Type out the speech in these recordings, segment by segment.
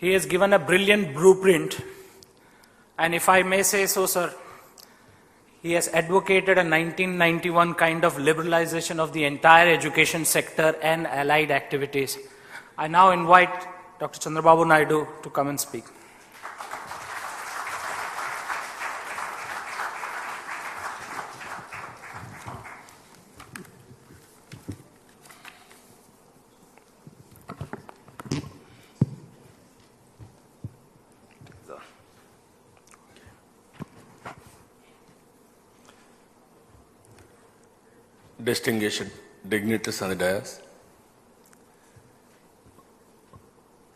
He has given a brilliant blueprint, and if I may say so, sir, he has advocated a 1991 kind of liberalization of the entire education sector and allied activities. I now invite Dr. Chandrababu Naidu to come and speak. Distinguished dignitaries on the dais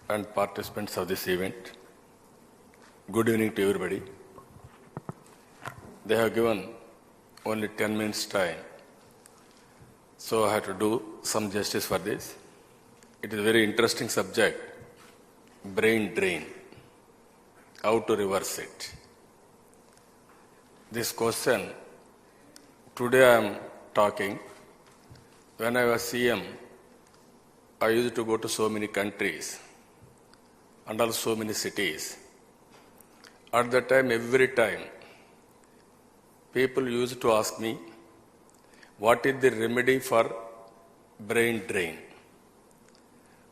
and participants of this event, good evening to everybody. They have given only 10 minutes time, so I have to do some justice for this. It is a very interesting subject, brain drain, how to reverse it. This question, today I am talking. When I was CM, I used to go to so many countries and also so many cities. At that time, every time, people used to ask me, what is the remedy for brain drain?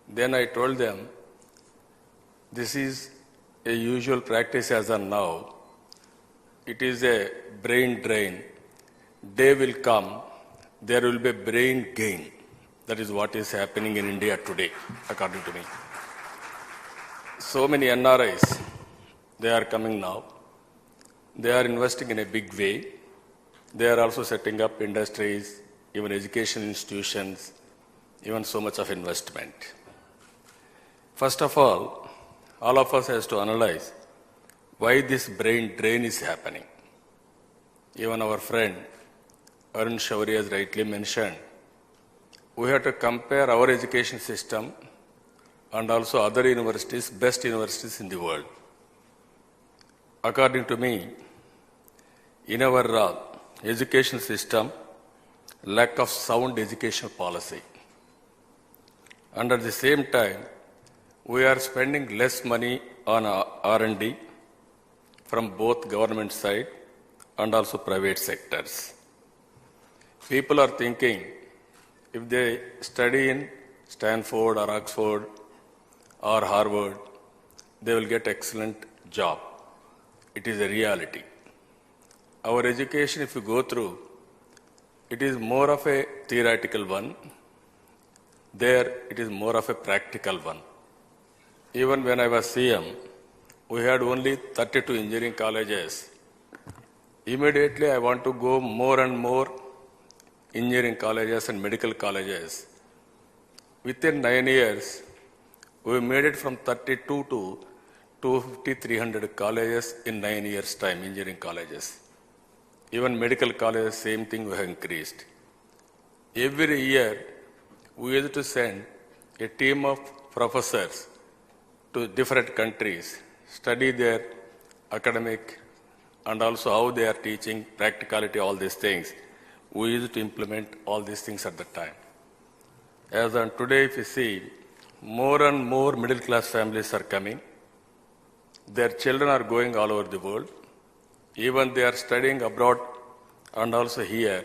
Then I told them, this is a usual practice as of now. It is a brain drain. Day will come, there will be brain gain. That is what is happening in India today, according to me. So many NRIs, they are coming now. They are investing in a big way. They are also setting up industries, even education institutions, even so much of investment. First of all of us has to analyze why this brain drain is happening. Even our friend Arun Shauri has rightly mentioned, we have to compare our education system and also other universities, best universities in the world. According to me, in our education system, lack of sound educational policy. And at the same time, we are spending less money on R&D from both government side and also private sectors. People are thinking, if they study in Stanford or Oxford or Harvard, they will get excellent job. It is a reality. Our education, if you go through, it is more of a theoretical one. There, it is more of a practical one. Even when I was CM, we had only 32 engineering colleges. Immediately, I want to go more and more engineering colleges and medical colleges. Within 9 years, we made it from 32 to 250, 300 colleges in 9 years' time, engineering colleges. Even medical colleges, same thing we have increased. Every year, we used to send a team of professors to different countries, study their academic and also how they are teaching, practicality, all these things. We used to implement all these things at the time. As on today, if you see, more and more middle class families are coming. Their children are going all over the world. Even they are studying abroad and also here.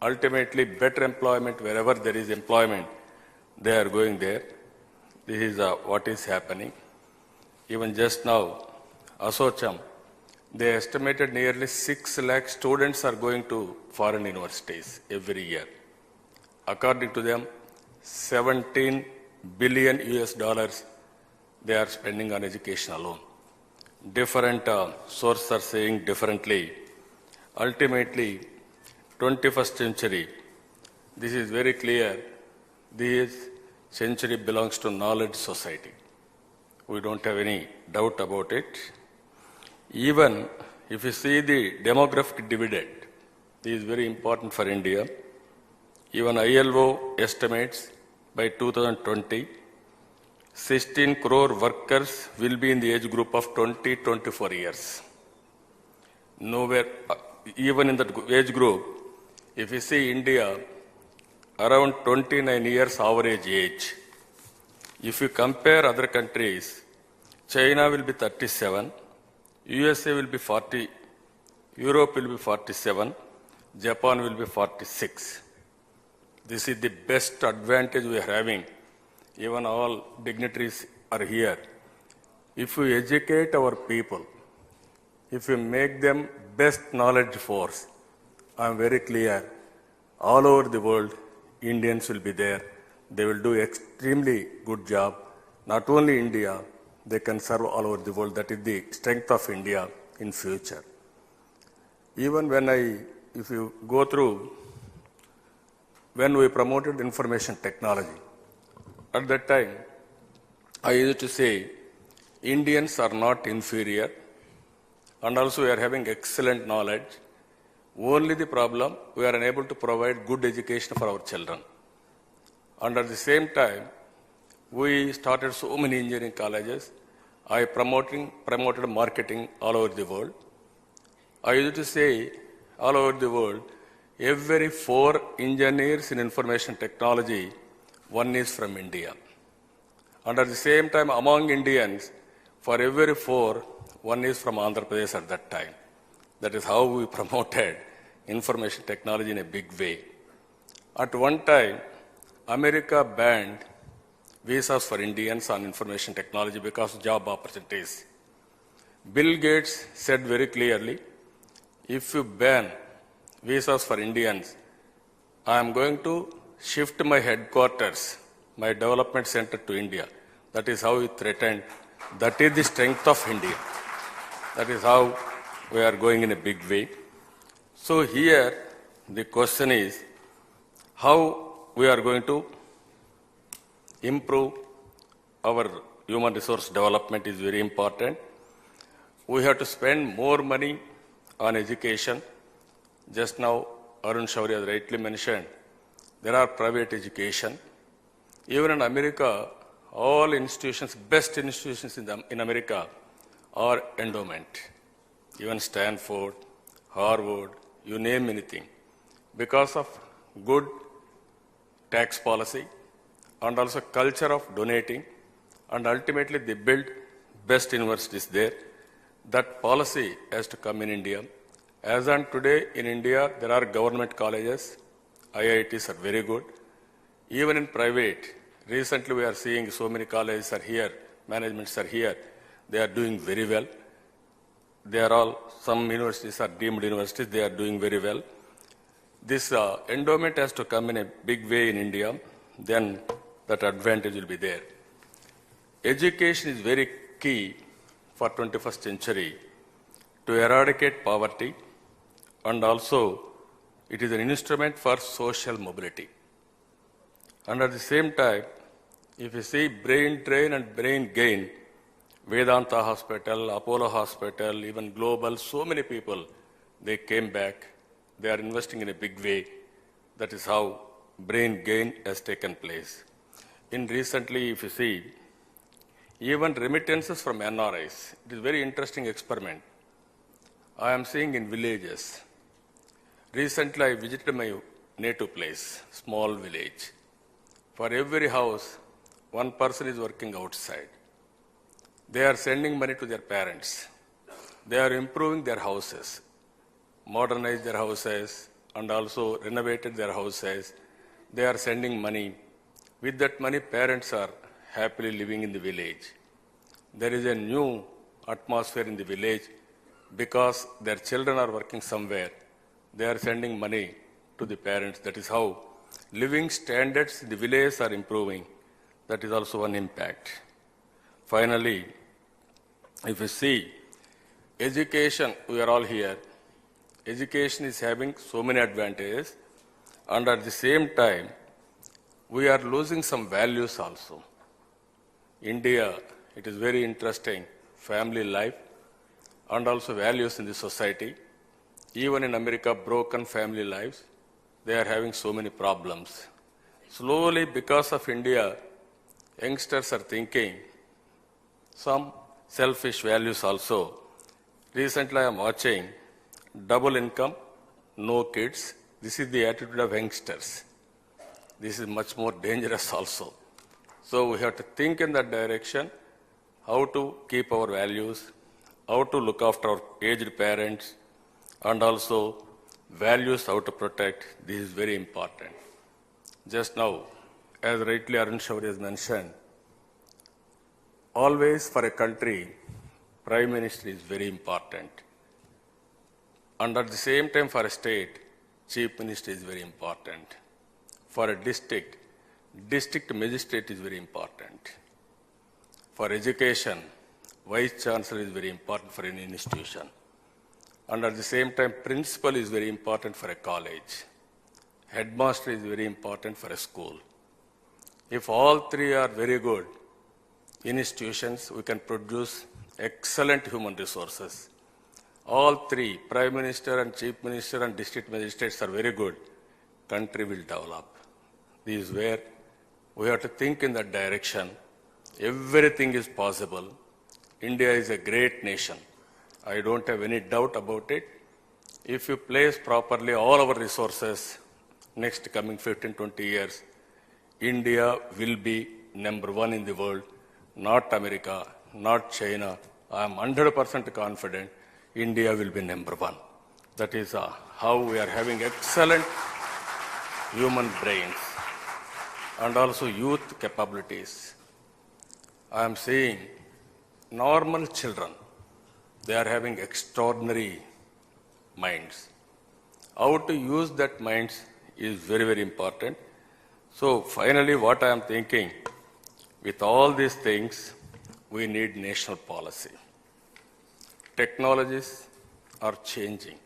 Ultimately, better employment, wherever there is employment, they are going there. This is what is happening. Even just now, Asocham, they estimated nearly 6 lakh students are going to foreign universities every year. According to them, 17 billion US dollars they are spending on education alone. Different sources are saying differently. Ultimately, 21st century, this is very clear, this century belongs to knowledge society. We don't have any doubt about it. Even if you see the demographic dividend, this is very important for India. Even ILO estimates by 2020, 16 crore workers will be in the age group of 20-24 years. Nowhere, even in that age group, if you see India, around 29 years average age. If you compare other countries, China will be 37, USA will be 40, Europe will be 47, Japan will be 46. This is the best advantage we are having. Even all dignitaries are here. If we educate our people, if we make them best knowledge force, I am very clear, all over the world, Indians will be there. They will do extremely good job. Not only India, they can serve all over the world. That is the strength of India in future. Even if you go through, when we promoted information technology, at that time, I used to say, Indians are not inferior, and also we are having excellent knowledge. Only the problem, we are unable to provide good education for our children. And at the same time, we started so many engineering colleges. I promoted marketing all over the world. I used to say, all over the world, every 4 engineers in information technology, 1 is from India. And at the same time, among Indians, for every 4, 1 is from Andhra Pradesh at that time. That is how we promoted information technology in a big way. At one time, America banned visas for Indians on information technology because of job opportunities. Bill Gates said very clearly, if you ban visas for Indians, I am going to shift my headquarters, my development center to India. That is how he threatened. That is the strength of India. That is how we are going in a big way. So here, the question is, how we are going to improve our human resource development is very important. We have to spend more money on education. Just now, Arun Shauri has rightly mentioned, there are private education. Even in America, all institutions, best institutions in America are endowment. Even Stanford, Harvard, you name anything. Because of good tax policy and also culture of donating, and ultimately they build best universities there. That policy has to come in India. As on today in India, there are government colleges, IITs are very good. Even in private, recently we are seeing so many colleges are here, managements are here. They are doing very well. They are all, some universities are deemed universities, they are doing very well. This endowment has to come in a big way in India, then that advantage will be there. Education is very key for 21st century to eradicate poverty, and also it is an instrument for social mobility. And at the same time, if you see brain drain and brain gain, Vedanta Hospital, Apollo Hospital, even Global, so many people, they came back. They are investing in a big way. That is how brain gain has taken place. In recently, if you see, even remittances from NRIs, it is a very interesting experiment. I am seeing in villages. Recently, I visited my native place, small village. For every house, one person is working outside. They are sending money to their parents. They are improving their houses, modernized their houses, and also renovated their houses. They are sending money. With that money, parents are happily living in the village. There is a new atmosphere in the village because their children are working somewhere. They are sending money to the parents. That is how living standards in the village are improving. That is also one impact. Finally, if you see, education, we are all here. Education is having so many advantages, and at the same time, we are losing some values also. India, it is very interesting, family life, and also values in the society. Even in America, broken family lives, they are having so many problems. Slowly, because of India, youngsters are thinking some selfish values also. Recently, I am watching double income, no kids. This is the attitude of youngsters. This is much more dangerous also. So we have to think in that direction. how to keep our values, how to look after our aged parents, and also values how to protect. This is very important. Just now, as rightly Arun Shourie has mentioned, always for a country, Prime Minister is very important. And at the same time for a state, Chief Minister is very important. For a district magistrate is very important. For education, Vice Chancellor is very important for any institution. And at the same time, principal is very important for a college. Headmaster is very important for a school. If all three are very good institutions, we can produce excellent human resources. All three, Prime Minister and Chief Minister and district magistrates are very good, country will develop. This is where we have to think in that direction. Everything is possible. India is a great nation. I don't have any doubt about it. If you place properly all our resources, next coming 15, 20 years, India will be number one in the world, not America, not China. I am 100% confident India will be number one. That is how we are having excellent human brains and also youth capabilities. I am seeing normal children, they are having extraordinary minds. How to use that minds is very, very important. So finally what I am thinking, with all these things, we need national policy. Technologies are changing.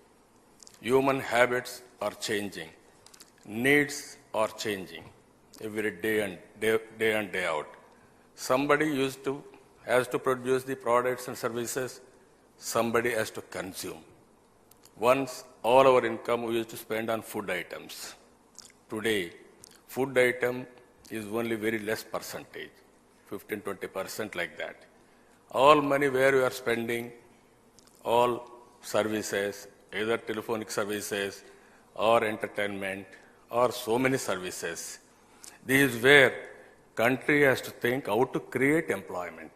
Human habits are changing. Needs are changing every day and day out. Somebody has to produce the products and services. Somebody has to consume. Once all our income we used to spend on food items. Today, food item is only very less percentage, 15-20% like that. All money where we are spending, all services, either telephonic services or entertainment or so many services. This is where country has to think how to create employment.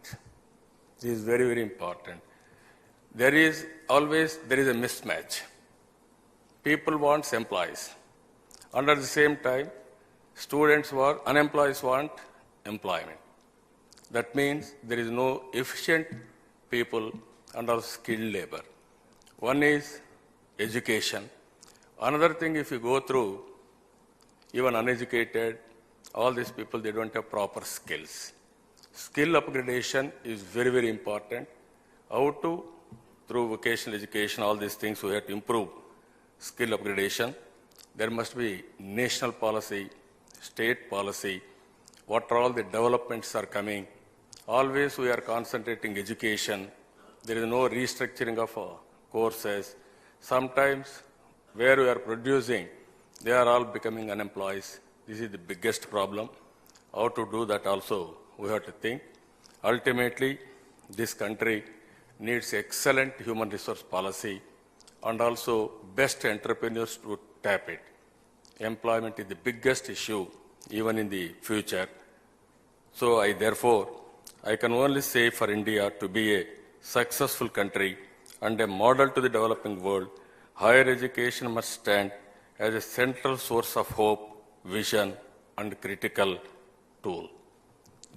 This is very, very important. There is a mismatch. People want employees. And at the same time, unemployed want employment. That means there is no efficient people and also skilled labor. One is education. Another thing, if you go through, even uneducated, all these people, they don't have proper skills. Skill upgradation is very, very important. How to, through vocational education, all these things, we have to improve skill upgradation. There must be national policy, state policy, what all the developments are coming. Always we are concentrating education. There is no restructuring of courses. Sometimes where we are producing, they are all becoming unemployed. This is the biggest problem. How to do that also, we have to think. Ultimately, this country needs excellent human resource policy and also best entrepreneurs to tap it. Employment is the biggest issue even in the future. So I can only say for India to be a successful country and a model to the developing world, higher education must stand as a central source of hope, vision, and critical tool.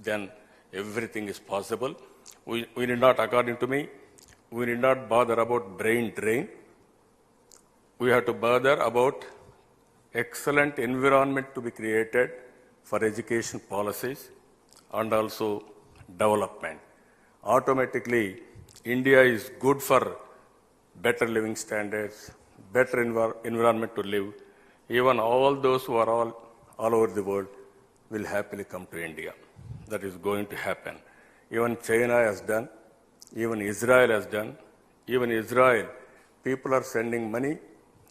Then everything is possible. We need not, according to me, we need not bother about brain drain. We have to bother about excellent environment to be created for education policies and also development. Automatically, India is good for better living standards, better environment to live. Even all those who are all over the world will happily come to India. That is going to happen. Even China has done, even Israel has done. Even Israel, people are sending money,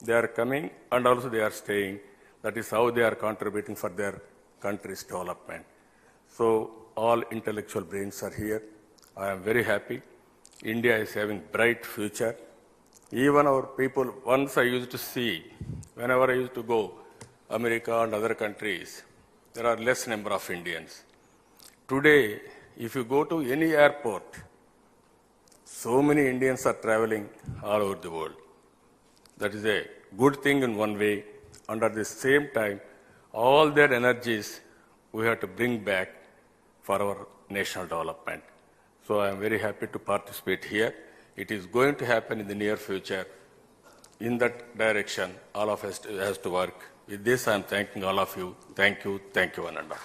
they are coming and also they are staying. That is how they are contributing for their country's development. So all intellectual brains are here. I am very happy. India is having bright future. Even our people, once I used to see, whenever I used to go, America and other countries, there are less number of Indians. Today, if you go to any airport, so many Indians are traveling all over the world. That is a good thing in one way, and at the same time, all their energies we have to bring back for our national development. So I am very happy to participate here. It is going to happen in the near future. In that direction, all of us has to work. With this, I am thanking all of you. Thank you, Ananda.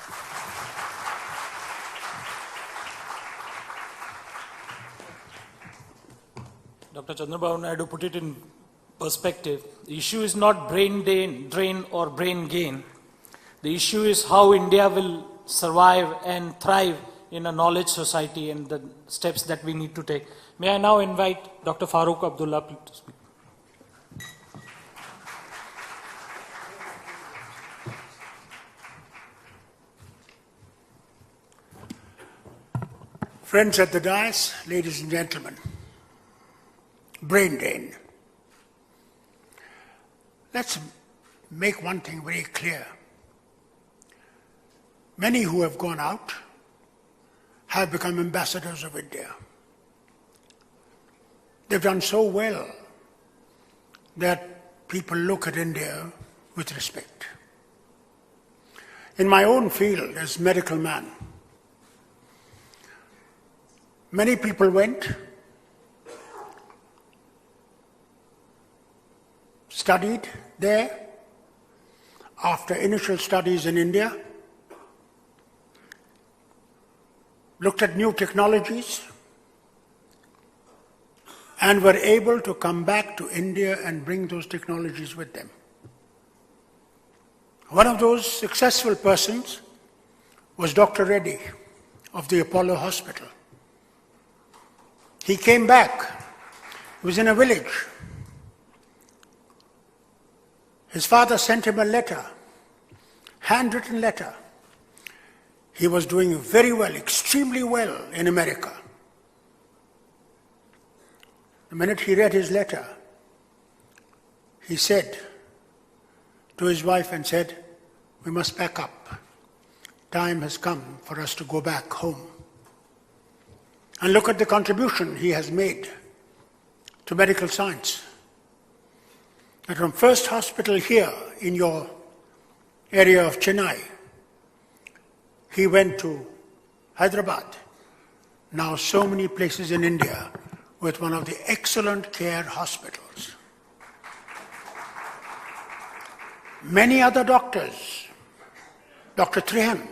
Dr. Chandrababu Naidu put it in perspective. The issue is not brain drain or brain gain. The issue is how India will survive and thrive in a knowledge society and the steps that we need to take. May I now invite Dr. Farooq Abdullah to speak. Friends at the dais, ladies and gentlemen, brain drain. Let's make one thing very clear. Many who have gone out have become ambassadors of India. They've done so well that people look at India with respect. In my own field as medical man, many people went, studied there, after initial studies in India, looked at new technologies, and were able to come back to India and bring those technologies with them. One of those successful persons was Dr. Reddy of the Apollo Hospital. He came back. He was in a village. His father sent him a letter, handwritten letter. He was doing very well, extremely well in America. The minute he read his letter, he said to his wife and said, "We must pack up. Time has come for us to go back home." And look at the contribution he has made to medical science. And from first hospital here in your area of Chennai, he went to Hyderabad. Now so many places in India with one of the excellent care hospitals. Many other doctors, Dr. Trihan,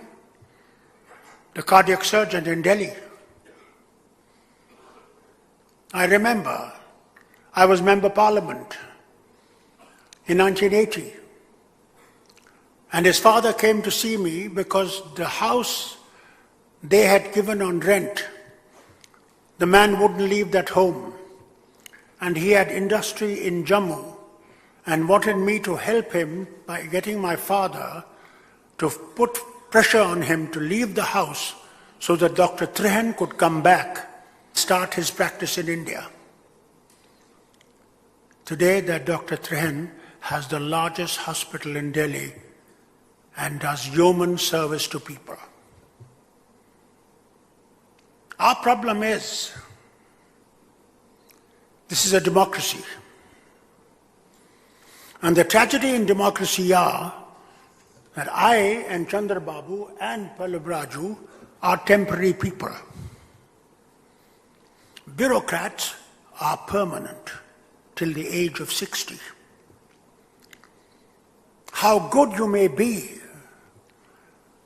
the cardiac surgeon in Delhi. I remember I was Member Parliament in 1980, and his father came to see me because the house they had given on rent, the man wouldn't leave that home, and he had industry in Jammu and wanted me to help him by getting my father to put pressure on him to leave the house so that Dr. Trihan could come back, start his practice in India. Today, that Dr. Trihan has the largest hospital in Delhi and does yeoman service to people. Our problem is, this is a democracy. And the tragedy in democracy are that I and Chandrababu and Pallabraju are temporary people. Bureaucrats are permanent till the age of 60. How good you may be,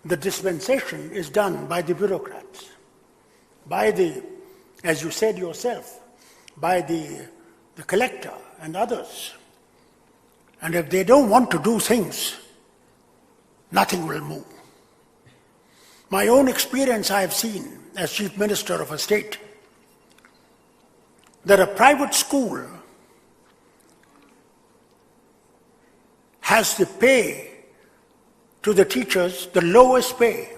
the dispensation is done by the bureaucrats, by the, as you said yourself, by the collector and others. And if they don't want to do things, nothing will move. My own experience I have seen as Chief Minister of a state, that a private school has to pay to the teachers the lowest pay.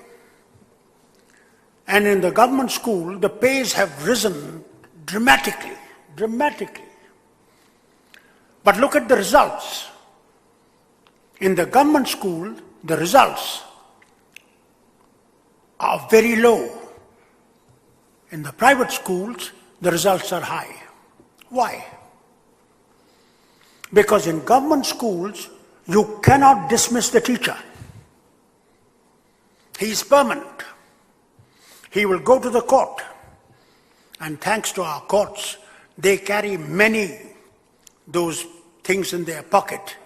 And in the government school, the pays have risen dramatically. But look at the results. In the government school, the results are very low. In the private schools, the results are high. Why? Because in government schools, you cannot dismiss the teacher. He is permanent. He will go to the court. And thanks to our courts, they carry many those things in their pocket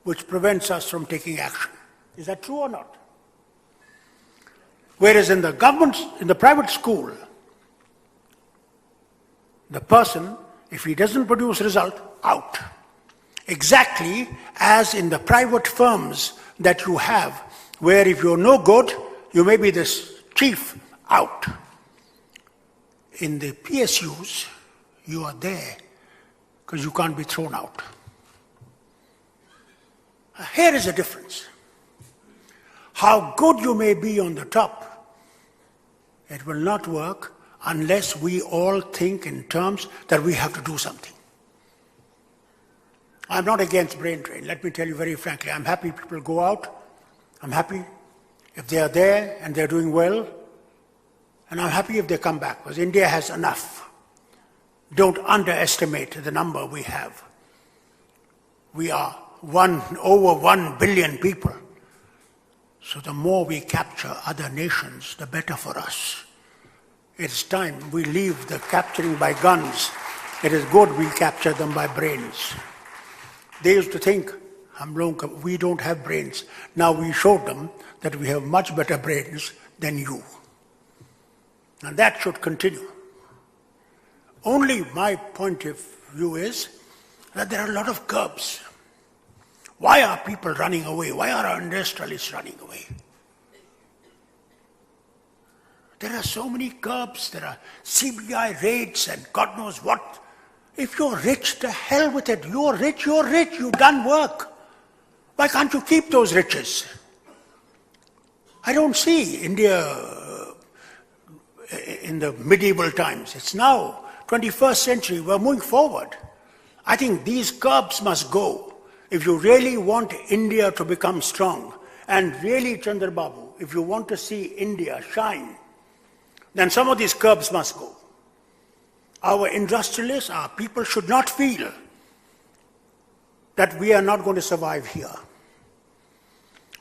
which prevents us from taking action. Is that true or not? Whereas in the private school, the person, if he doesn't produce result, out. Exactly as in the private firms that you have, where if you're no good, you may be this chief, out. In the PSUs, you are there because you can't be thrown out. Here is a difference. How good you may be on the top, it will not work unless we all think in terms that we have to do something. I'm not against brain drain. Let me tell you very frankly, I'm happy people go out. I'm happy if they are there and they're doing well. And I'm happy if they come back, because India has enough. Don't underestimate the number we have. We are over 1 billion people. So the more we capture other nations, the better for us. It's time we leave the capturing by guns. It is good we capture them by brains. They used to think, we don't have brains. Now we showed them that we have much better brains than you. And that should continue. Only my point of view is that there are a lot of curbs. Why are people running away? Why are our industrialists running away? There are so many curbs, there are CBI raids and God knows what. If you're rich, the hell with it. You're rich, you've done work. Why can't you keep those riches? I don't see India in the medieval times. It's now 21st century, we're moving forward. I think these curbs must go. If you really want India to become strong, and really, Chandrababu, if you want to see India shine, then some of these curbs must go. Our industrialists, our people should not feel that we are not going to survive here.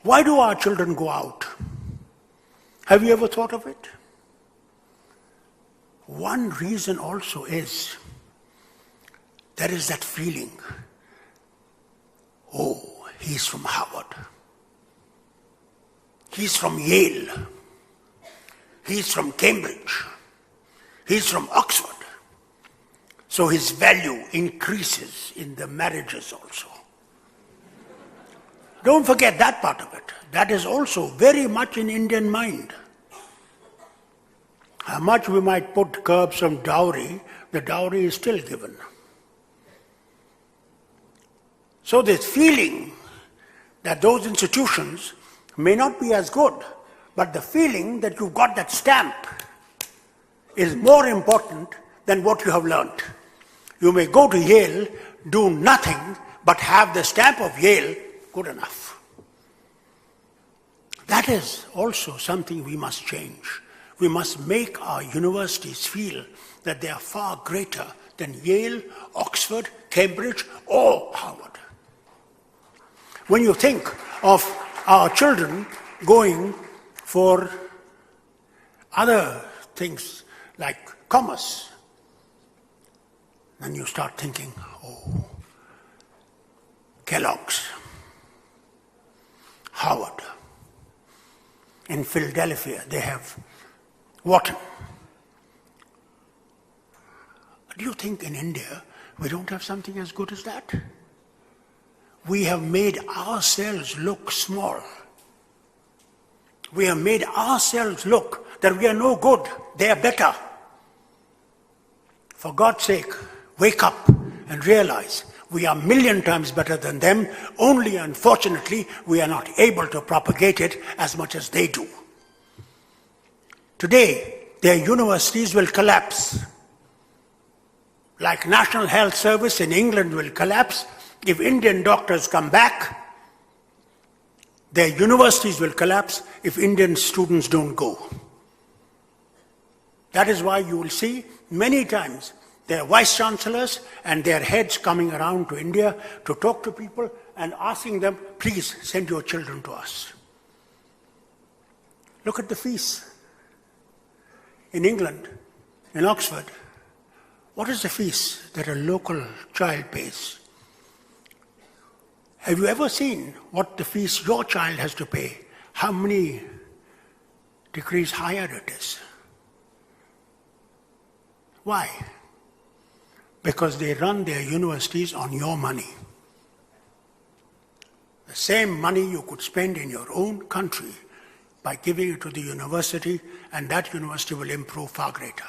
Why do our children go out? Have you ever thought of it? One reason also is there is that feeling, oh, he's from Harvard. He's from Yale. He's from Cambridge. He's from Oxford. So his value increases in the marriages also. Don't forget that part of it. That is also very much in Indian mind. How much we might put curbs on dowry, the dowry is still given. So this feeling that those institutions may not be as good, but the feeling that you've got that stamp is more important than what you have learnt. You may go to Yale, do nothing, but have the stamp of Yale, good enough. That is also something we must change. We must make our universities feel that they are far greater than Yale, Oxford, Cambridge, or Harvard. When you think of our children going for other things like commerce, then you start thinking, oh, Kellogg's, Harvard. In Philadelphia, they have Wharton. Do you think in India we don't have something as good as that? We have made ourselves look small. We have made ourselves look that we are no good, they are better. For God's sake, wake up and realize we are a million times better than them, only unfortunately we are not able to propagate it as much as they do. Today, their universities will collapse. Like National Health Service in England will collapse. If Indian doctors come back, their universities will collapse if Indian students don't go. That is why you will see many times their vice chancellors and their heads coming around to India to talk to people and asking them, please send your children to us. Look at the fees. In England, in Oxford, what is the fees that a local child pays? Have you ever seen what the fees your child has to pay? How many degrees higher it is? Why? Because they run their universities on your money. The same money you could spend in your own country by giving it to the university, and that university will improve far greater.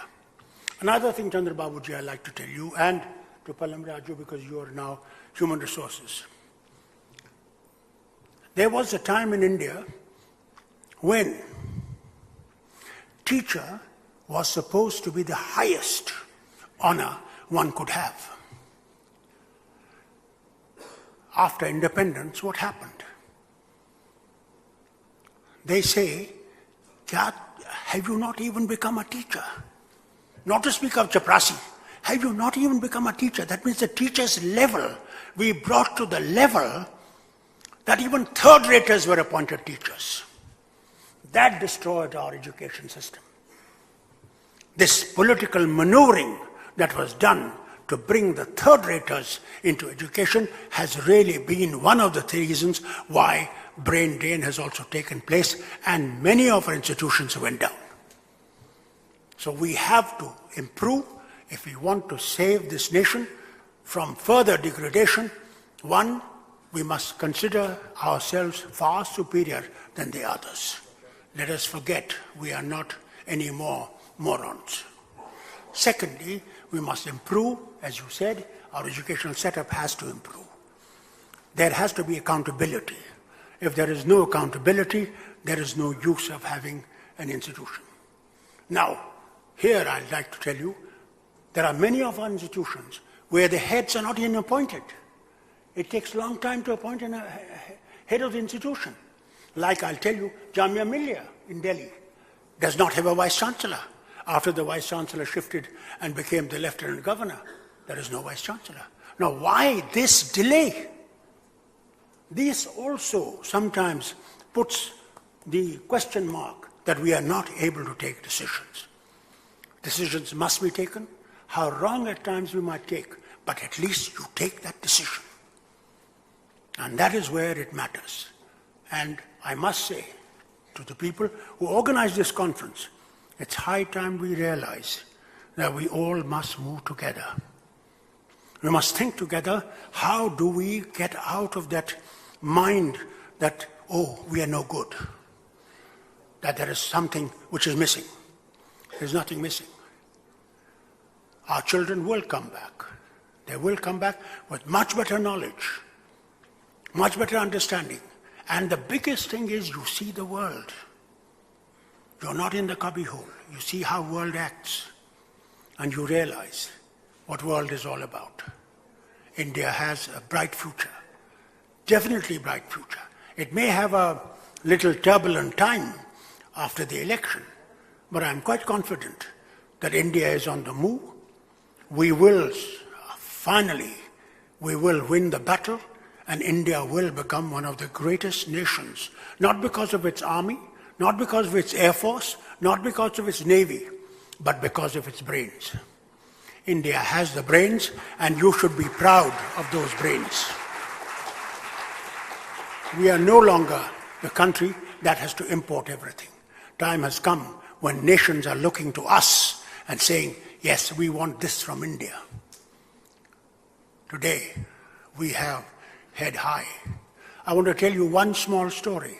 Another thing, Chandra Babuji, I'd like to tell you, and to Palam Raju, because you are now human resources. There was a time in India when teacher was supposed to be the highest honor one could have. After independence, what happened? They say, have you not even become a teacher? Not to speak of Chaprasi, have you not even become a teacher? That means the teacher's level, we brought to the level that even third-raters were appointed teachers. That destroyed our education system. This political maneuvering that was done to bring the third-raters into education has really been one of the reasons why brain drain has also taken place and many of our institutions went down. So we have to improve if we want to save this nation from further degradation. One, we must consider ourselves far superior than the others. Let us forget we are not any more morons. Secondly, we must improve, as you said, our educational setup has to improve. There has to be accountability. If there is no accountability, there is no use of having an institution. Now, here I'd like to tell you, there are many of our institutions where the heads are not even appointed. It takes a long time to appoint a head of the institution. Like I'll tell you, Jamia Millia in Delhi does not have a vice-chancellor. After the vice-chancellor shifted and became the lieutenant governor, there is no vice-chancellor. Now, why this delay? This also sometimes puts the question mark that we are not able to take decisions. Decisions must be taken. How wrong at times we might take, but at least you take that decision. And that is where it matters. And I must say to the people who organized this conference, it's high time we realize that we all must move together. We must think together, how do we get out of that mind that, oh, we are no good, that there is something which is missing. There's nothing missing. Our children will come back. They will come back with much better knowledge, much better understanding. And the biggest thing is you see the world. You're not in the cubbyhole. You see how world acts. And you realize what world is all about. India has a bright future. Definitely bright future. It may have a little turbulent time after the election, but I'm quite confident that India is on the move. We will finally, we will win the battle, and India will become one of the greatest nations, not because of its army, not because of its air force, not because of its navy, but because of its brains. India has the brains, and you should be proud of those brains. We are no longer the country that has to import everything. Time has come when nations are looking to us and saying, yes, we want this from India. Today, we have head high. I want to tell you one small story.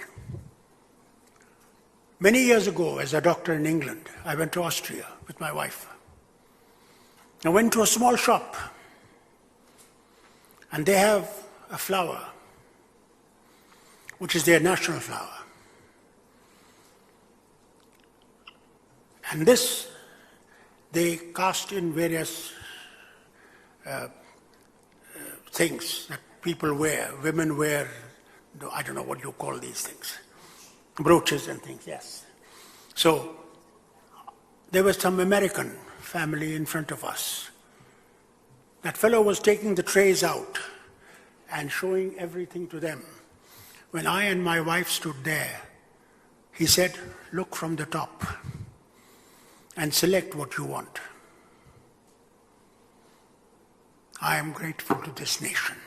Many years ago, as a doctor in England, I went to Austria with my wife. I went to a small shop, and they have a flower, which is their national flower. And this, they cast in various things that people wear. Women wear, I don't know what you call these things, brooches and things, yes. So There was some American family in front of us. That fellow was taking the trays out and showing everything to them. When I and my wife stood there, he said, "Look from the top and select what you want." I am grateful to this nation,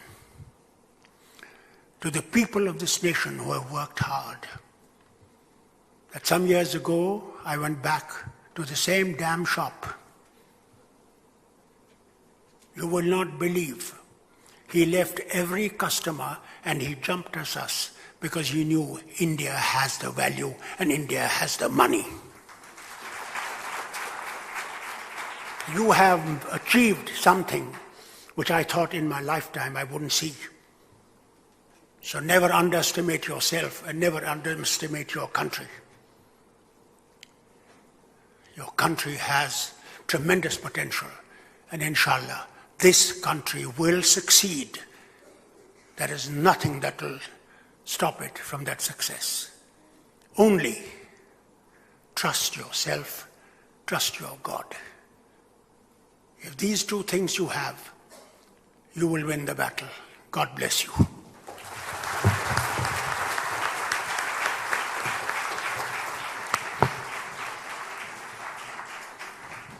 to the people of this nation who have worked hard. That some years ago, I went back to the same damn shop. You will not believe. He left every customer and he jumped at us because he knew India has the value and India has the money. You have achieved something which I thought in my lifetime I wouldn't see. So never underestimate yourself and never underestimate your country. Your country has tremendous potential, and inshallah, this country will succeed. There is nothing that will stop it from that success. Only trust yourself, trust your God. If these two things you have, you will win the battle. God bless you.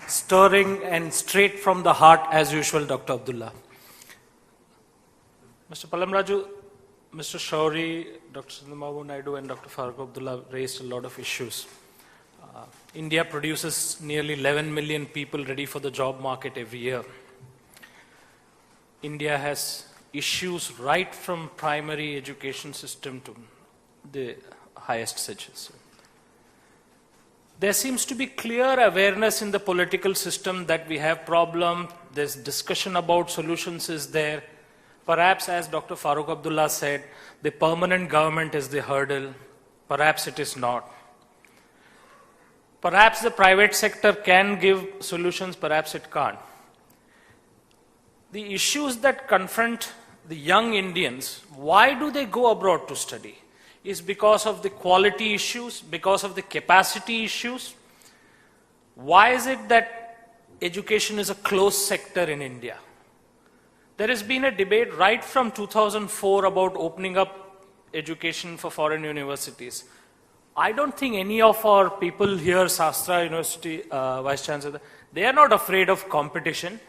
Stirring and straight from the heart, as usual, Dr. Abdullah. Mr. Palamraju, Mr. Shauri, Dr. Chandrababu Naidu, and Dr. Farooq Abdullah raised a lot of issues. India produces nearly 11 million people ready for the job market every year. India has issues right from primary education system to the highest stages. There seems to be clear awareness in the political system that we have problems. There's discussion about solutions is there. Perhaps, as Dr. Farooq Abdullah said, the permanent government is the hurdle. Perhaps it is not. Perhaps the private sector can give solutions, perhaps it can't. The issues that confront the young Indians, why do they go abroad to study? Is because of the quality issues, because of the capacity issues? Why is it that education is a closed sector in India? There has been a debate right from 2004 about opening up education for foreign universities. I don't think any of our people here, Shastra University Vice Chancellor, they are not afraid of competition.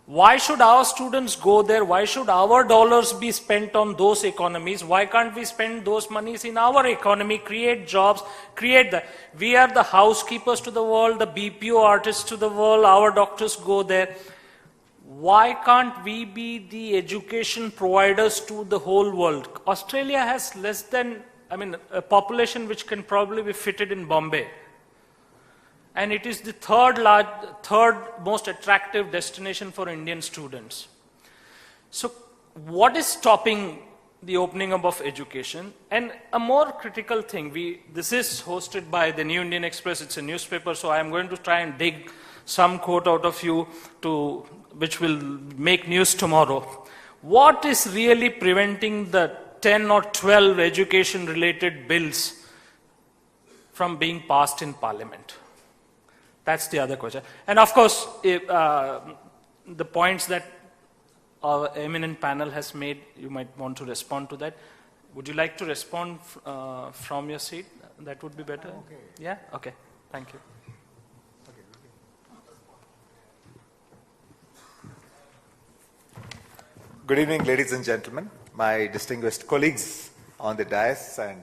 Why should our students go there? Why should our dollars be spent on those economies? Why can't we spend those monies in our economy, create jobs, we are the housekeepers to the world, the BPO artists to the world, our doctors go there. Why can't we be the education providers to the whole world? Australia has a population which can probably be fitted in Bombay. And it is the third most attractive destination for Indian students. So what is stopping the opening up of education? And a more critical thing, this is hosted by the New Indian Express, it's a newspaper, so I am going to try and dig some quote out of you which will make news tomorrow. What is really preventing the 10 or 12 education related bills from being passed in Parliament? That's the other question. And of course, the points that our eminent panel has made, you might want to respond to that. Would you like to respond from your seat? That would be better. Okay. Yeah? Okay. Thank you. Good evening, ladies and gentlemen, my distinguished colleagues on the dais and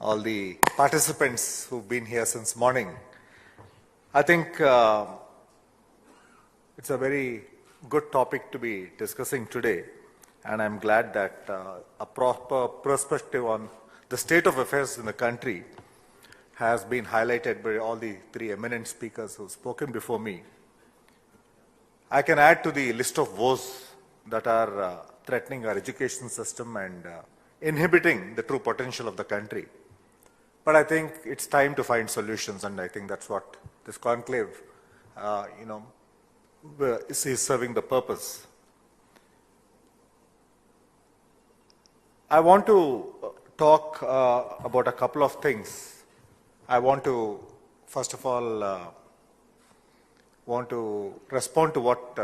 all the participants who've been here since morning. I think it's a very good topic to be discussing today, and I'm glad that a proper perspective on the state of affairs in the country has been highlighted by all the three eminent speakers who've spoken before me. I can add to the list of woes that are threatening our education system and inhibiting the true potential of the country. But I think it's time to find solutions, and I think that's what this conclave, is serving the purpose. I want to talk about a couple of things I want to, first of all, want to respond to what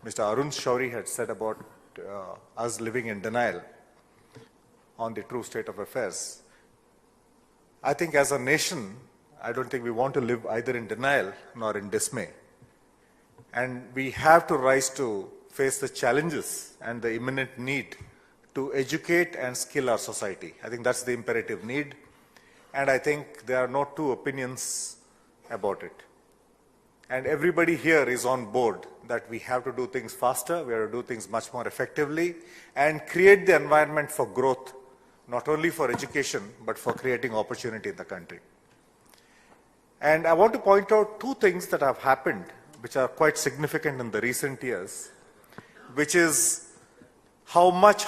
Mr. Arun Shauri had said about us living in denial on the true state of affairs. I think as a nation, I don't think we want to live either in denial nor in dismay. And we have to rise to face the challenges and the imminent need to educate and skill our society. I think that's the imperative need. And I think there are no two opinions about it. And everybody here is on board that we have to do things faster, we have to do things much more effectively, and create the environment for growth, not only for education, but for creating opportunity in the country. And I want to point out two things that have happened, which are quite significant in the recent years, which is how much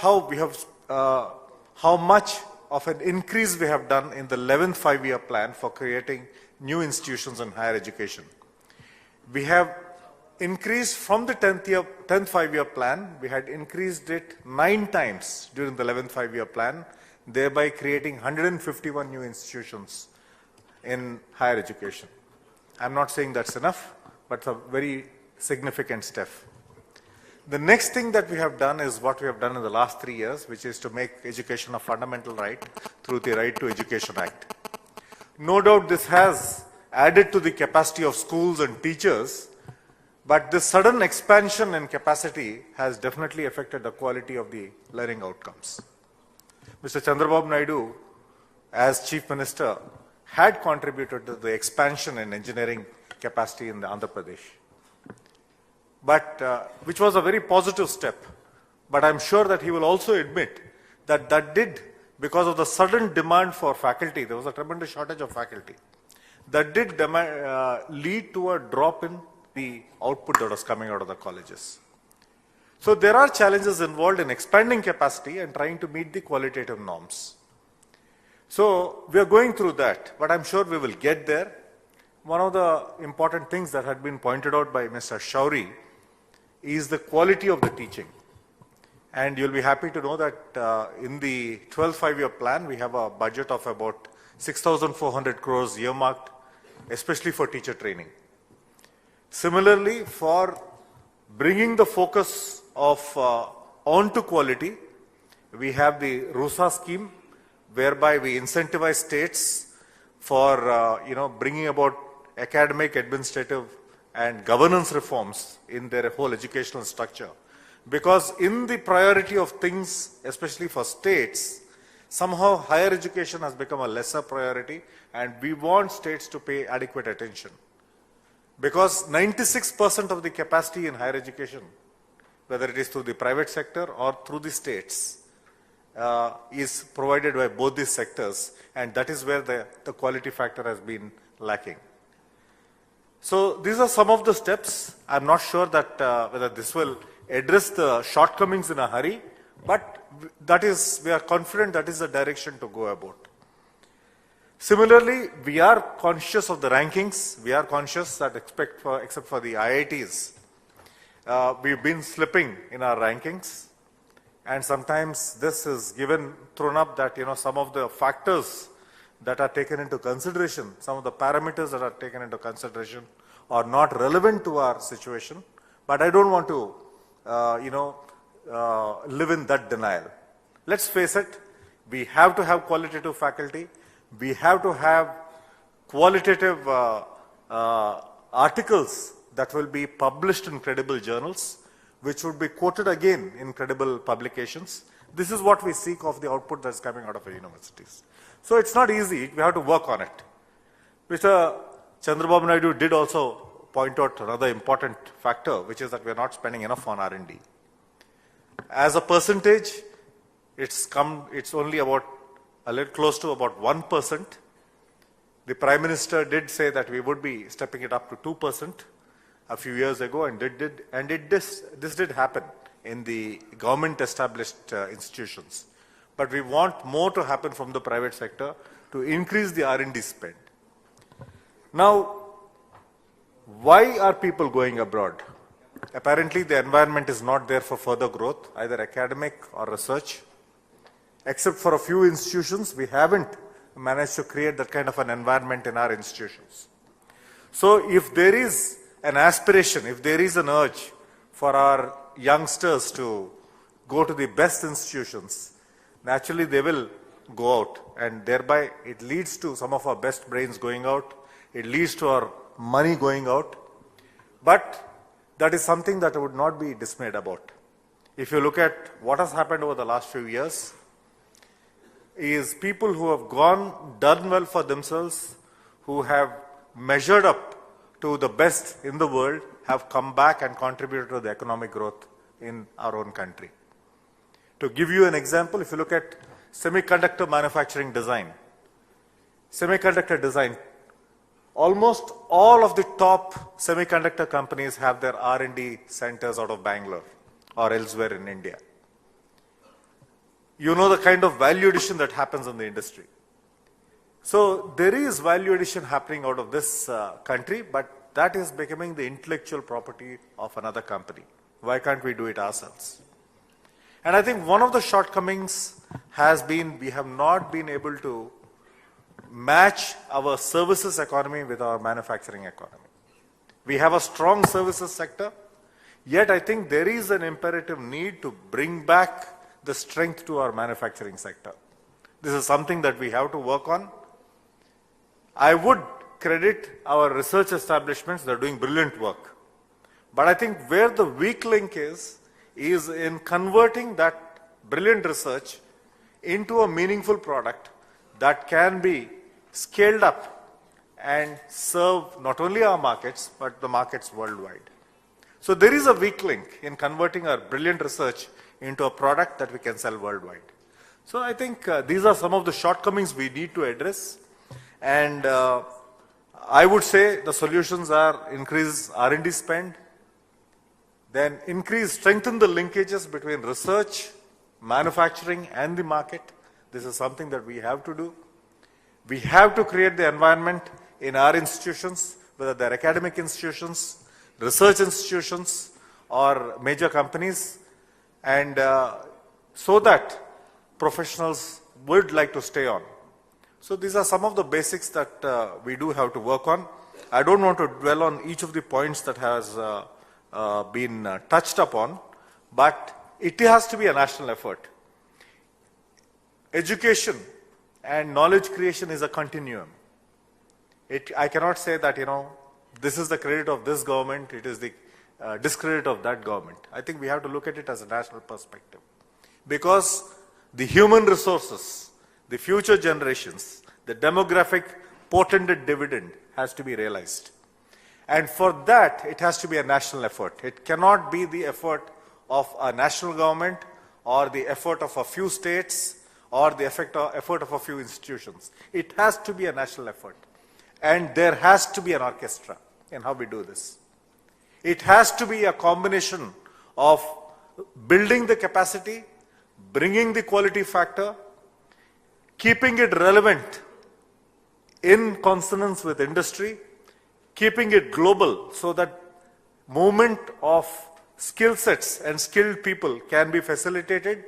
of an increase we have done in the 11th five-year plan for creating new institutions in higher education. We have increased from the 10th five-year plan, we had increased it 9 times during the 11th five-year plan, thereby creating 151 new institutions in higher education. I'm not saying that's enough, but it's a very significant step. The next thing that we have done is what we have done in the last 3 years, which is to make education a fundamental right through the Right to Education Act. No doubt this has added to the capacity of schools and teachers, but this sudden expansion in capacity has definitely affected the quality of the learning outcomes. Mr. Chandrababu Naidu, as Chief Minister, had contributed to the expansion in engineering capacity in the Andhra Pradesh, which was a very positive step. But I'm sure that he will also admit that that did, because of the sudden demand for faculty, there was a tremendous shortage of faculty, that did lead to a drop in the output that was coming out of the colleges. So there are challenges involved in expanding capacity and trying to meet the qualitative norms. So we are going through that, but I'm sure we will get there. One of the important things that had been pointed out by Mr. Shauri is the quality of the teaching. And you'll be happy to know that in the 12th five-year plan, we have a budget of about 6,400 crores earmarked, especially for teacher training. Similarly, for bringing the focus of onto quality, we have the RUSA scheme, whereby we incentivize states for bringing about academic, administrative, and governance reforms in their whole educational structure. Because in the priority of things, especially for states, somehow higher education has become a lesser priority, and we want states to pay adequate attention. Because 96% of the capacity in higher education, whether it is through the private sector or through the states, is provided by both these sectors, and that is where the quality factor has been lacking. So these are some of the steps. I'm not sure that whether this will address the shortcomings in a hurry, but we are confident that is the direction to go about. Similarly, we are conscious of the rankings. We are conscious that except for the IITs, we've been slipping in our rankings. And sometimes this is thrown up that, some of the factors that are taken into consideration, some of the parameters that are taken into consideration are not relevant to our situation. But I don't want to, live in that denial. Let's face it, we have to have qualitative faculty. We have to have qualitative articles that will be published in credible journals, which would be quoted again in credible publications. This is what we seek of the output that's coming out of our universities. So it's not easy. We have to work on it. Mr. Chandrababu Naidu did also point out another important factor, which is that we are not spending enough on R&D. As a percentage, it's only about a little close to about 1%. The Prime Minister did say that we would be stepping it up to 2% a few years ago, and this did happen in the government-established institutions. But we want more to happen from the private sector to increase the R&D spend. Now, why are people going abroad? Apparently, the environment is not there for further growth, either academic or research. Except for a few institutions, we haven't managed to create that kind of an environment in our institutions. So if there is an aspiration, if there is an urge for our youngsters to go to the best institutions, naturally they will go out, and thereby it leads to some of our best brains going out, it leads to our money going out, but that is something that I would not be dismayed about. If you look at what has happened over the last few years, is people who have done well for themselves, who have measured up to the best in the world, have come back and contributed to the economic growth in our own country. To give you an example, if you look at semiconductor manufacturing design, almost all of the top semiconductor companies have their R&D centers out of Bangalore or elsewhere in India. You know the kind of value addition that happens in the industry. So there is value addition happening out of this country, but that is becoming the intellectual property of another company. Why can't we do it ourselves? And I think one of the shortcomings has been we have not been able to match our services economy with our manufacturing economy. We have a strong services sector, yet I think there is an imperative need to bring back the strength to our manufacturing sector. This is something that we have to work on. I would credit our research establishments, they're doing brilliant work. But I think where the weak link is in converting that brilliant research into a meaningful product that can be scaled up and serve not only our markets, but the markets worldwide. So there is a weak link in converting our brilliant research into a product that we can sell worldwide. So I think these are some of the shortcomings we need to address. And I would say the solutions are increase R&D spend, then strengthen the linkages between research, manufacturing and the market. This is something that we have to do. We have to create the environment in our institutions, whether they're academic institutions, research institutions or major companies, and so that professionals would like to stay on. So these are some of the basics that we do have to work on. I don't want to dwell on each of the points that has been touched upon, but it has to be a national effort. Education and knowledge creation is a continuum. I cannot say that, this is the credit of this government, it is the discredit of that government. I think we have to look at it as a national perspective. Because the human resources, the future generations, the demographic portended dividend has to be realized. And for that, it has to be a national effort. It cannot be the effort of a national government or the effort of a few states or the effort of a few institutions. It has to be a national effort. And there has to be an orchestra in how we do this. It has to be a combination of building the capacity, bringing the quality factor, keeping it relevant in consonance with industry, keeping it global so that movement of skill sets and skilled people can be facilitated.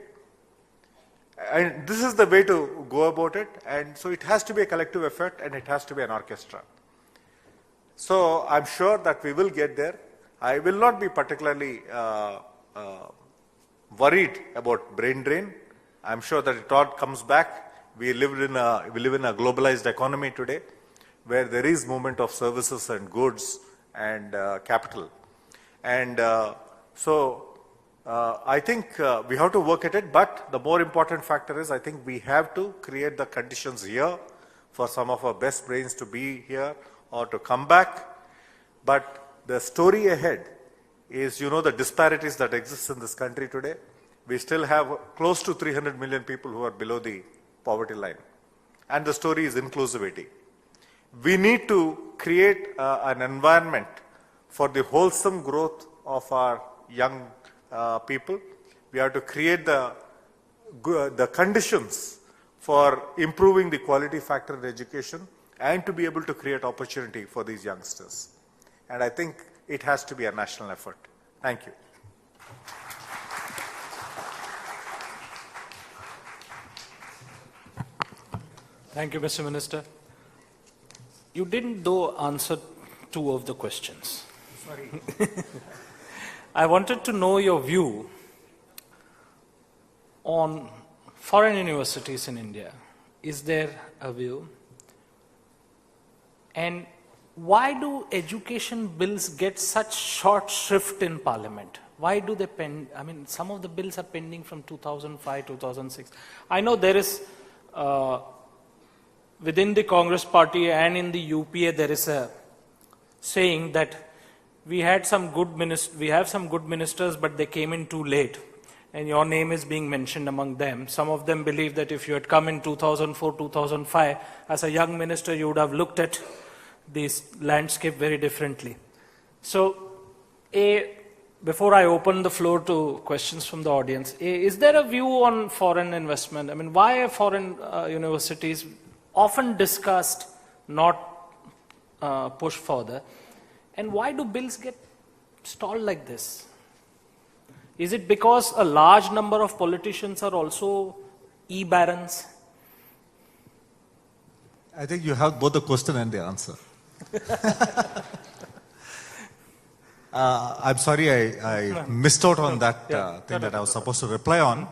And this is the way to go about it. And so it has to be a collective effort and it has to be an orchestra. So I'm sure that we will get there. I will not be particularly worried about brain drain. I'm sure that it all comes back. We live in a globalized economy today where there is movement of services and goods and capital. And I think we have to work at it, but the more important factor is I think we have to create the conditions here for some of our best brains to be here or to come back. But the story ahead is, the disparities that exist in this country today. We still have close to 300 million people who are below the poverty line. And the story is inclusivity. We need to create an environment for the wholesome growth of our young people. We have to create the conditions for improving the quality factor in education and to be able to create opportunity for these youngsters. And I think it has to be a national effort. Thank you. Thank you, Mr. Minister. You didn't, though, answer two of the questions. Sorry. I wanted to know your view on foreign universities in India. Is there a view? And why do education bills get such short shrift in Parliament? Why do they pen? I mean, some of the bills are pending from 2005, 2006. I know there is, within the Congress party and in the UPA, there is a saying that we have some good ministers, but they came in too late. And your name is being mentioned among them. Some of them believe that if you had come in 2004, 2005, as a young minister, you would have looked at this landscape very differently. So, before I open the floor to questions from the audience, is there a view on foreign investment? I mean, why are foreign universities often discussed, not pushed further? And why do bills get stalled like this? Is it because a large number of politicians are also e-barons? I think you have both the question and the answer. I'm sorry I missed out on that thing that I was supposed to reply on.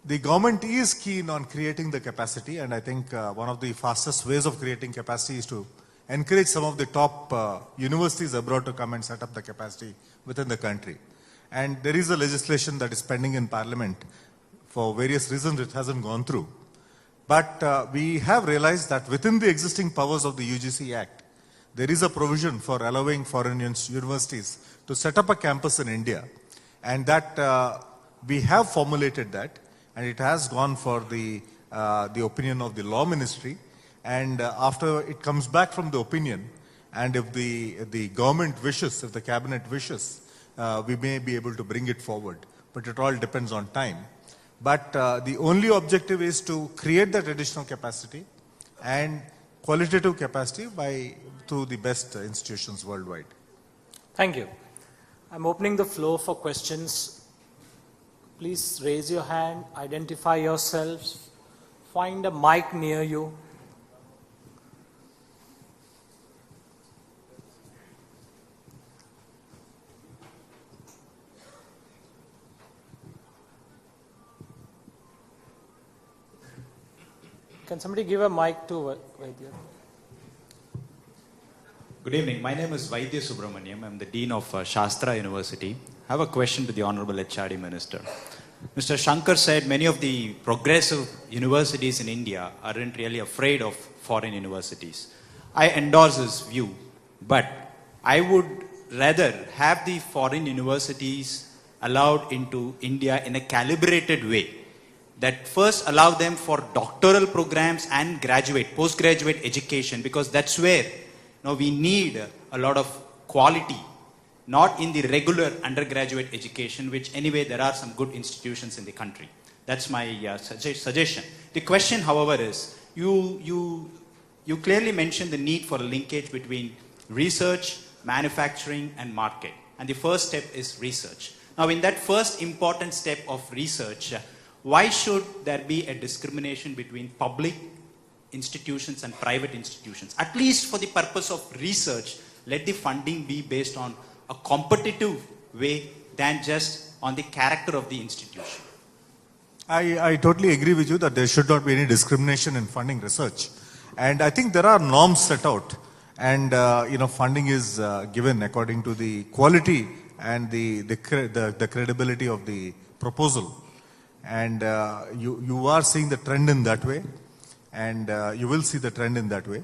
The government is keen on creating the capacity, and I think one of the fastest ways of creating capacity is to encourage some of the top universities abroad to come and set up the capacity within the country. And there is a legislation that is pending in Parliament. For various reasons, it hasn't gone through. But we have realized that within the existing powers of the UGC Act, there is a provision for allowing foreign universities to set up a campus in India. And that we have formulated that, and it has gone for the opinion of the Law Ministry. And after it comes back from the opinion, and if the government wishes, if the cabinet wishes, we may be able to bring it forward. But it all depends on time. But the only objective is to create that additional capacity and qualitative capacity through the best institutions worldwide. Thank you. I'm opening the floor for questions. Please raise your hand, identify yourselves, find a mic near you. Can somebody give a mic to Vaidya? Good evening. My name is Vaidya Subramaniam. I'm the Dean of Shastra University. I have a question to the Honorable HRD Minister. Mr. Shankar said many of the progressive universities in India aren't really afraid of foreign universities. I endorse his view, but I would rather have the foreign universities allowed into India in a calibrated way. That first allow them for doctoral programs and postgraduate education, because that's where we need a lot of quality, not in the regular undergraduate education, which anyway there are some good institutions in the country. That's my suggestion. The question, however, is you clearly mentioned the need for a linkage between research, manufacturing and market. And the first step is research. Now in that first important step of research, why should there be a discrimination between public institutions and private institutions? At least for the purpose of research, let the funding be based on a competitive way than just on the character of the institution. I totally agree with you that there should not be any discrimination in funding research. And I think there are norms set out, and funding is given according to the quality and the credibility of the proposal. And you are seeing the trend in that way, and you will see the trend in that way.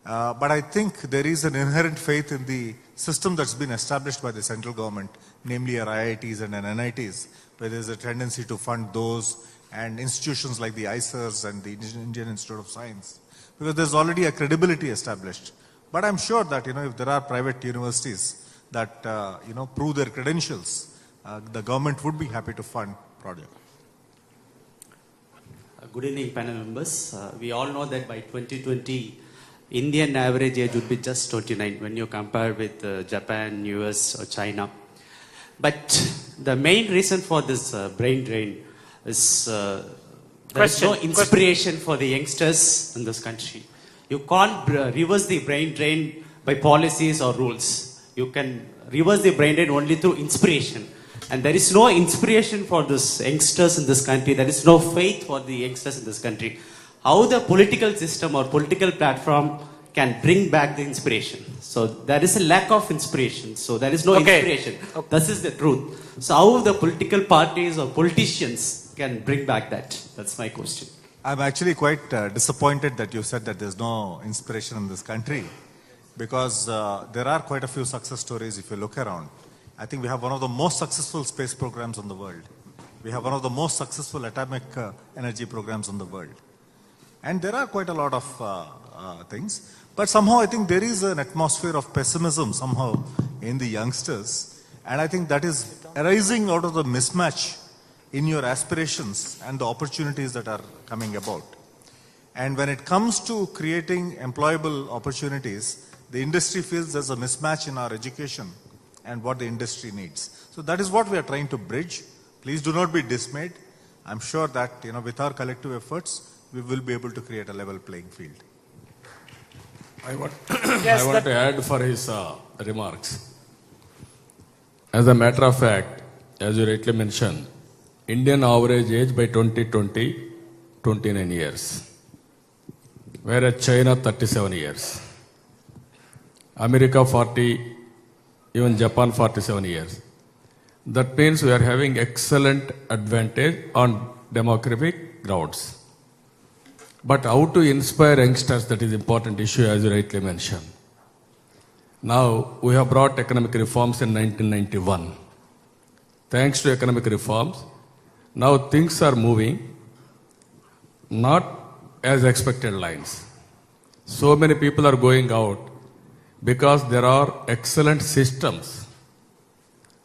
But I think there is an inherent faith in the system that's been established by the central government, namely our IITs and NITs, where there's a tendency to fund those and institutions like the ICERs and the Indian Institute of Science, because there's already a credibility established. But I'm sure that if there are private universities that prove their credentials, the government would be happy to fund projects. Good evening, panel members. We all know that by 2020, Indian average age would be just 29 when you compare with Japan, US or China. But the main reason for this brain drain is There is no Question. inspiration for the youngsters in this country. You can't reverse the brain drain by policies or rules. You can reverse the brain drain only through inspiration. And there is no inspiration for these youngsters in this country. There is no faith for the youngsters in this country. How the political system or political platform can bring back the inspiration. So there is a lack of inspiration. So there is no inspiration. This is the truth. So how the political parties or politicians can bring back that? That's my question. I'm actually quite disappointed that you said that there's no inspiration in this country, because there are quite a few success stories if you look around. I think we have one of the most successful space programs in the world. We have one of the most successful atomic energy programs in the world. And there are quite a lot of things. But somehow I think there is an atmosphere of pessimism somehow in the youngsters. And I think that is arising out of the mismatch in your aspirations and the opportunities that are coming about. And when it comes to creating employable opportunities, the industry feels there's a mismatch in our education and what the industry needs. So that is what we are trying to bridge. Please do not be dismayed. I'm sure that, with our collective efforts, we will be able to create a level playing field. I want, Yes, I want to add for his remarks. As a matter of fact, as you rightly mentioned, Indian average age by 2020, 29 years. Whereas China, 37 years. America, 40, even Japan, 47 years. That means we are having excellent advantage on demographic grounds. But how to inspire youngsters, that is important issue, as you rightly mentioned. Now, we have brought economic reforms in 1991. Thanks to economic reforms, now things are moving not as expected lines. So many people are going out because there are excellent systems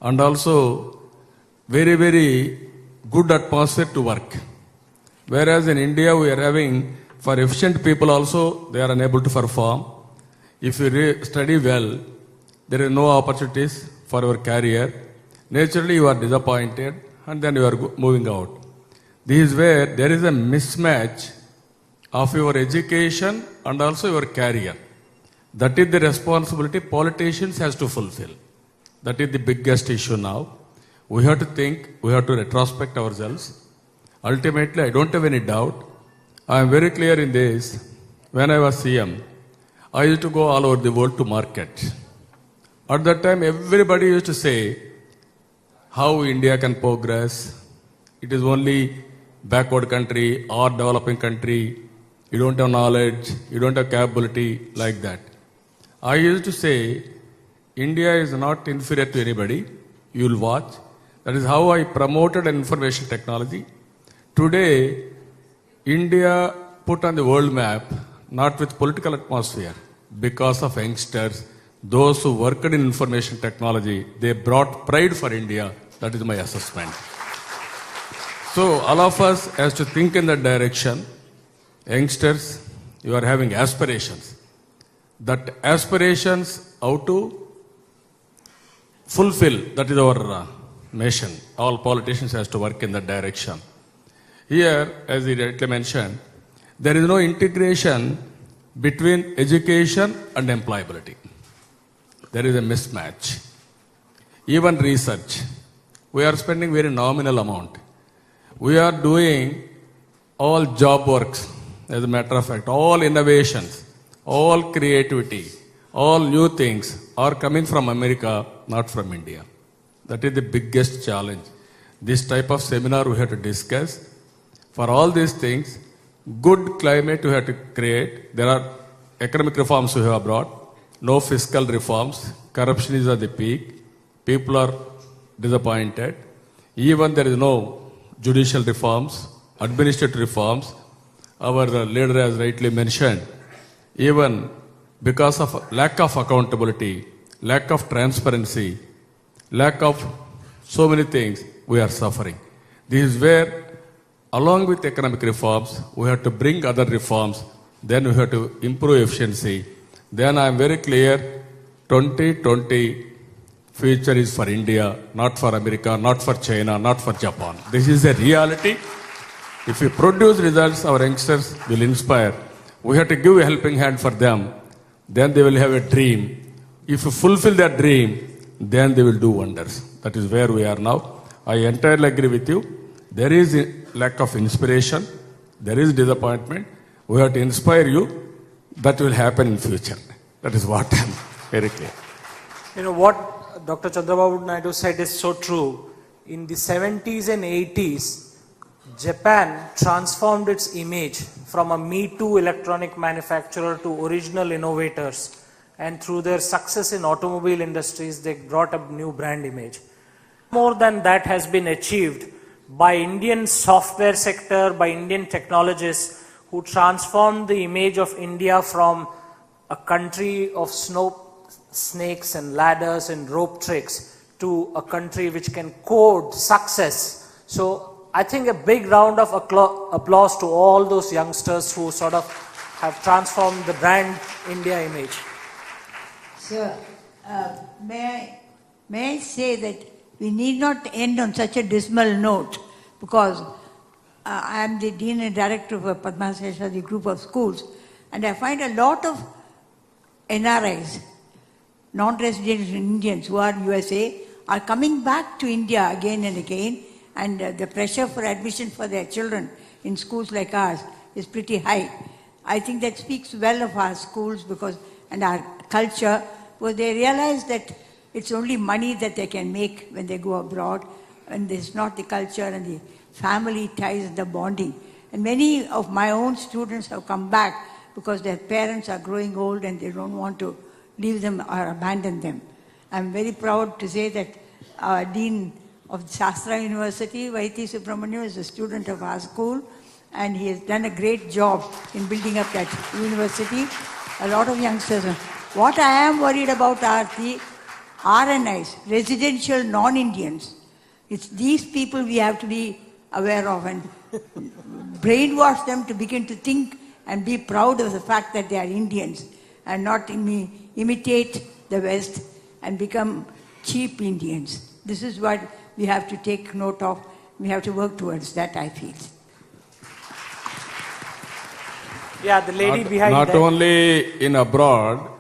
and also very, very good atmosphere to work. Whereas in India, we are having, for efficient people also, they are unable to perform. If you study well, there are no opportunities for your career. Naturally, you are disappointed and then you are moving out. This is where there is a mismatch of your education and also your career. That is the responsibility politicians has to fulfill. That is the biggest issue now. We have to think, we have to retrospect ourselves. Ultimately, I don't have any doubt. I am very clear in this. When I was CM, I used to go all over the world to market. At that time, everybody used to say how India can progress. It is only backward country or developing country. You don't have knowledge, you don't have capability, like that. I used to say, India is not inferior to anybody. You will watch. That is how I promoted information technology. Today, India put on the world map, not with political atmosphere, because of youngsters, those who worked in information technology, they brought pride for India. That is my assessment. So all of us has to think in that direction. Youngsters, you are having aspirations. That aspirations, how to fulfill, that is our mission. All politicians has to work in that direction. Here, as he rightly mentioned, there is no integration between education and employability. There is a mismatch. Even research, we are spending very nominal amount. We are doing all job works, as a matter of fact, all innovations, all creativity, all new things are coming from America, not from India. That is the biggest challenge. This type of seminar we have to discuss. For all these things, good climate we have to create. There are economic reforms we have brought, no fiscal reforms, corruption is at the peak, people are disappointed. Even there is no judicial reforms, administrative reforms. Our leader has rightly mentioned, even because of lack of accountability, lack of transparency, lack of so many things, we are suffering. This is where, along with economic reforms, we have to bring other reforms, then we have to improve efficiency. Then I am very clear, 2020 future is for India, not for America, not for China, not for Japan. This is a reality. If we produce results, our youngsters will inspire. We have to give a helping hand for them. Then they will have a dream. If you fulfill that dream, then they will do wonders. That is where we are now. I entirely agree with you. There is a lack of inspiration. There is disappointment. We have to inspire you. That will happen in future. That is what I am very clear. You know what Dr. Chandrababu Naidu said is so true. In the 70s and 80s, Japan transformed its image from a Me Too electronic manufacturer to original innovators. And through their success in automobile industries, they brought a new brand image. More than that has been achieved by Indian software sector, by Indian technologists who transformed the image of India from a country of snakes and ladders and rope tricks to a country which can code success. So I think a big round of applause to all those youngsters who sort of have transformed the brand India image. Sir, may I say that we need not end on such a dismal note, because I am the Dean and Director of Padma Seshadri group of schools, and I find a lot of NRIs, non-resident Indians who are USA, are coming back to India again and again, and the pressure for admission for their children in schools like ours is pretty high. I think that speaks well of our schools and our culture, because they realize that it's only money that they can make when they go abroad, and it's not the culture and the family ties and the bonding. And many of my own students have come back because their parents are growing old and they don't want to leave them or abandon them. I'm very proud to say that our Dean of Shastra University, Vaidhi Subramaniam, is a student of our school, and he has done a great job in building up that university. A lot of youngsters. What I am worried about are the RNIs, residential non-Indians. It's these people we have to be aware of and brainwash them to begin to think and be proud of the fact that they are Indians and not imitate the West and become cheap Indians. This is what we have to take note of. We have to work towards that, I feel. Yeah, the lady behind Not that. only in abroad,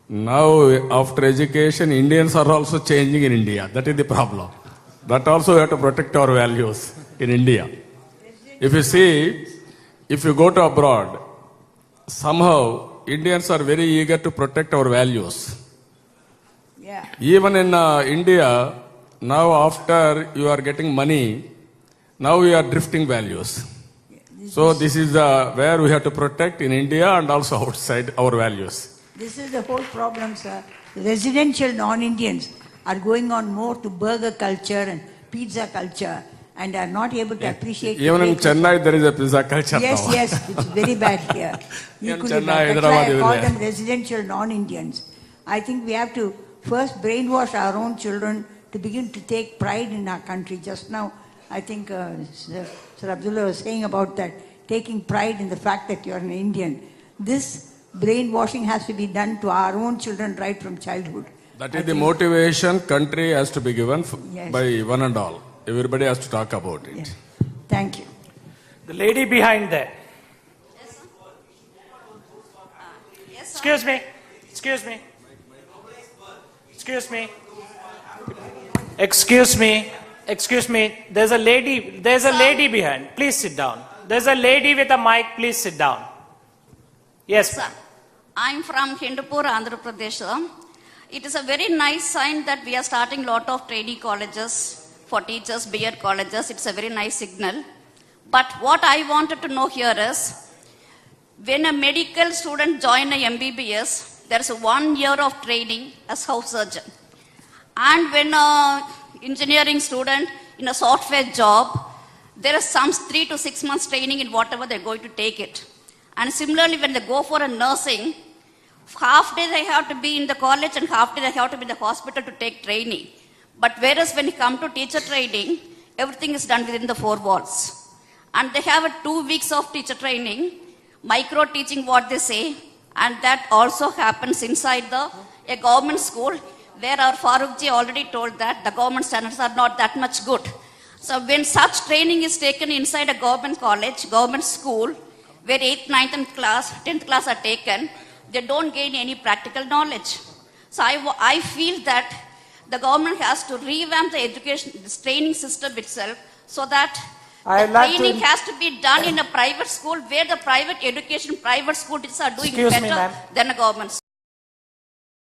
now after education, Indians are also changing in India. That is the problem. That also we have to protect our values in India. If you see, if you go to abroad, somehow Indians are very eager to protect our values. Yeah. Even in India, now after you are getting money, now we are drifting values. So this is where we have to protect in India and also outside our values. This is the whole problem, sir. Residential non-Indians are going on more to burger culture and pizza culture and are not able to appreciate. Even in Chennai, there is a pizza culture Yes, now. yes, it's very bad here. In Equally Chennai, bad. That's why Hyderabad, I even call there. them residential non-Indians. I think we have to first brainwash our own children to begin to take pride in our country. Just now, I think Sir Abdullah was saying about that, taking pride in the fact that you're an Indian. This brainwashing has to be done to our own children right from childhood. That is the motivation country has to be given Yes. by one and all. Everybody has to talk about it. Yeah. Thank you. The lady behind there. Excuse me. Excuse me. Excuse me. Excuse me. Excuse me. There's a lady behind. Please sit down. There's a lady with a mic. Please sit down. Yes, Sir, I'm from Hindupur, Andhra Pradesh. Sir. It is a very nice sign that we are starting a lot of training colleges for teachers, B.Ed colleges. It's a very nice signal. But what I wanted to know here is, when a medical student joins a MBBS, there is 1 year of training as house surgeon. And when an engineering student in a software job, there is some 3 to 6 months training in whatever they're going to take it. And similarly, when they go for a nursing, half day they have to be in the college and half day they have to be in the hospital to take training. But whereas when you come to teacher training, everything is done within the 4 walls. And they have 2 weeks of teacher training, micro teaching what they say, and that also happens inside a government school, where our Farooq ji already told that the government standards are not that much good. So when such training is taken inside a government college, government school, where 8th, 9th and 10th class are taken, they don't gain any practical knowledge. So I feel that the government has to revamp the education, this training system itself, so that the training has to be done in a private school where the private education, private school teachers are doing Excuse me, better ma'am. than a government school.